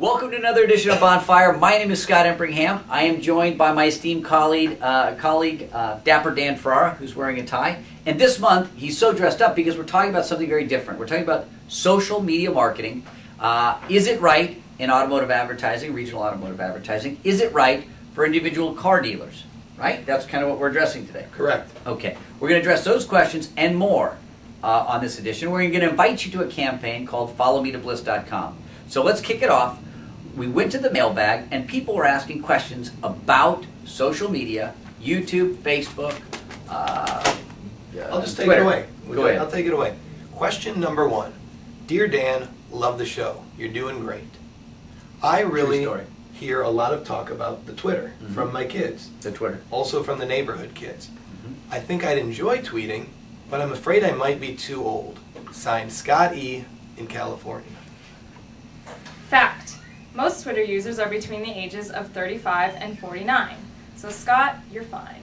Welcome to another edition of Bonfire. My name is Scott Empringham. I am joined by my esteemed colleague, Dapper Dan Ferrara, who's wearing a tie. And this month, he's so dressed up because we're talking about something very different. We're talking about social media marketing. Is it right in automotive advertising, regional automotive advertising? Is it right for individual car dealers? Right? That's kind of what we're addressing today. Correct. Okay. We're going to address those questions and more on this edition. We're going to invite you to a campaign called followmetobliss.com. So let's kick it off. We went to the mailbag and people were asking questions about social media, YouTube, Facebook, I'll just take Twitter. it away. Go ahead. I'll take it away. Question number 1. Dear Dan, love the show. You're doing great. I really hear a lot of talk about the Twitter from my kids. The Twitter. Also from the neighborhood kids. I think I'd enjoy tweeting, but I'm afraid I might be too old. Signed, Scott E. in California. Fact. Most Twitter users are between the ages of 35 and 49. So Scott, you're fine.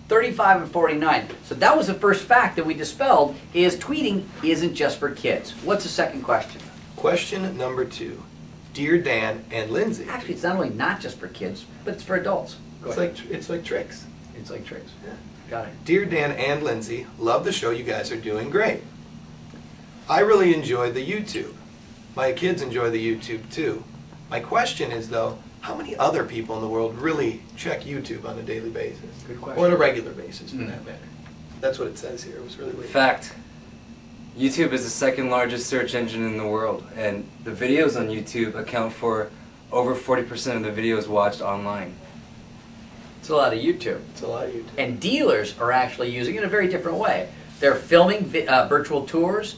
35 and 49. So that was the first fact that we dispelled, is tweeting isn't just for kids. What's the second question? Question number 2. Dear Dan and Lindsay. Actually, it's not only not just for kids, but it's for adults. Go ahead. It's like tricks. It's like tricks. Yeah. Got it. Dear Dan and Lindsay, love the show. You guys are doing great. I really enjoyed the YouTube. My kids enjoy the YouTube too. My question is though, how many other people in the world really check YouTube on a daily basis? Good question. Or on a regular basis, for that matter. That's what it says here. It was really weird. Fact. YouTube is the second largest search engine in the world, and the videos on YouTube account for over 40% of the videos watched online. It's a lot of YouTube. It's a lot of YouTube. And dealers are actually using it in a very different way. They're filming virtual tours,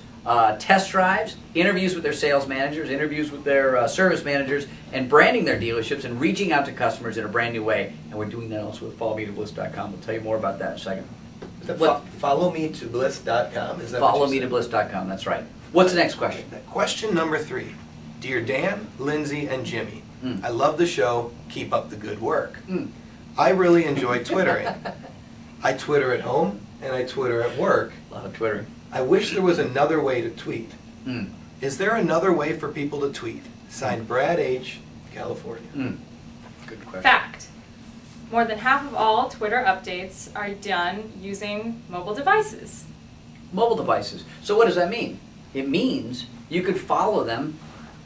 test drives, interviews with their sales managers, interviews with their service managers, and branding their dealerships and reaching out to customers in a brand new way. And we're doing that also with followmetobliss.com. We'll tell you more about that in a second. Is that followmetobliss.com? Is that Followmetobliss.com, that's right. What's the next question? Question number 3. Dear Dan, Lindsay, and Jimmy, I love the show. Keep up the good work. I really enjoy Twittering. I Twitter at home and I Twitter at work. A lot of Twittering. I wish there was another way to tweet. Is there another way for people to tweet? Signed, Brad H., California. Good question. Fact. More than half of all Twitter updates are done using mobile devices. Mobile devices. So what does that mean? It means you could follow them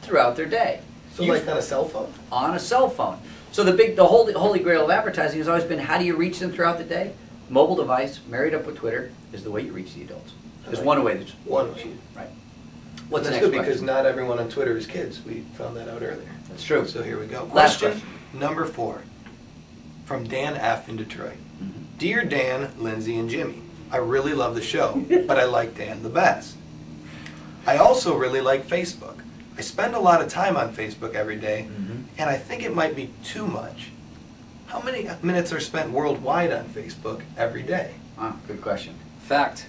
throughout their day. So like on a cell phone? On a cell phone. So the holy grail of advertising has always been, how do you reach them throughout the day? Mobile device, married up with Twitter, is the way you reach the adults. There's one way. One way. Right. What's the That's next good because question? not everyone on Twitter is kids. We found that out earlier. That's true. So here we go. Last Question number 4 from Dan F. in Detroit. Dear Dan, Lindsay, and Jimmy, I really love the show, but I like Dan the best. I also really like Facebook. I spend a lot of time on Facebook every day, and I think it might be too much. How many minutes are spent worldwide on Facebook every day? Ah, good question. Fact.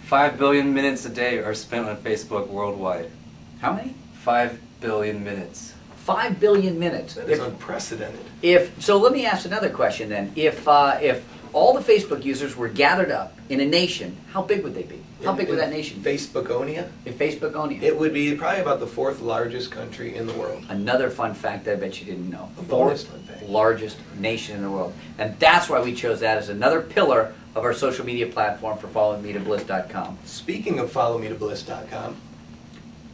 5 billion minutes a day are spent on Facebook worldwide. How many? 5 billion minutes. 5 billion minutes. That is unprecedented. So let me ask another question then. If all the Facebook users were gathered up in a nation, how big would they be? How big would that nation be? Facebookonia? In Facebookonia. It would be probably about the 4th largest country in the world. Another fun fact that I bet you didn't know. A bonus fun fact. Largest nation in the world. And that's why we chose that as another pillar of our social media platform for followmetobliss.com. Speaking of followmetobliss.com,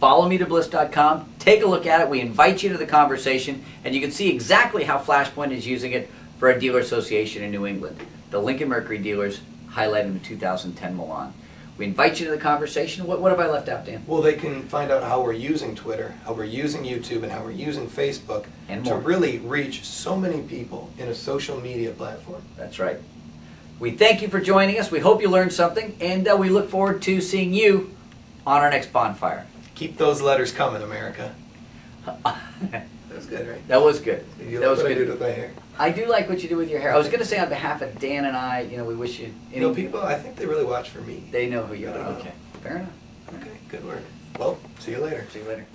followmetobliss.com. Take a look at it. We invite you to the conversation, and you can see exactly how Flashpoint is using it for a dealer association in New England. The Lincoln Mercury dealers highlighted in the 2010 Milan. We invite you to the conversation. What have I left out, Dan? well, they can find out how we're using Twitter, how we're using YouTube, and how we're using Facebook And to more. really reach so many people in a social media platform. That's right. We thank you for joining us. We hope you learned something, and we look forward to seeing you on our next Bonfire. Keep those letters coming, America. That was good, right? That was good. Did you That like was what I good. did with my hair? I do like what you do with your hair. I was going to say on behalf of Dan and I, we wish you. You know, people, I think they really watch for me. They know who you I are. don't know. Okay, fair enough. Okay, good work. Well, see you later. See you later.